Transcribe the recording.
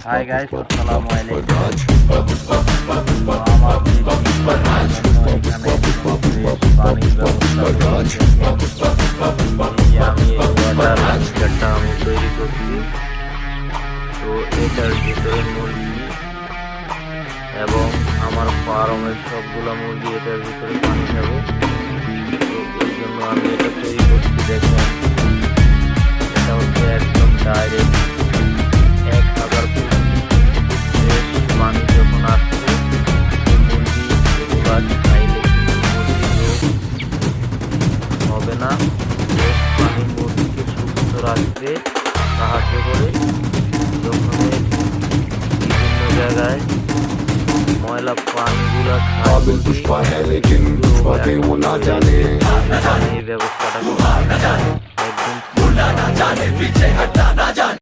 Hi guys, আসসালামু আলাইকুম। আমার পানির ব্যবস্থা আমি এই ওয়াটার মিটারটা আমি তৈরি করছি। তো এটার ভিতরে মুরগি এবং আমার ফার্মের সবগুলো মুরগি এটার ভিতরে পানি খাবে। তো ওই জন্য আমি এটা তৈরি করছি। দেখেন, এটা হচ্ছে একদম ডাইরেক্ট 1000 ফুট পানি যখন আসছে, মুরগি এগুলো খাইলে কিন্তু মুরগি হবে না। পানি মুরগিকে সুস্থ রাখতে সাহায্য করে। যখন বিভিন্ন জায়গায় ময়লা পানিগুলো খায়, এই ব্যবস্থাটা একদম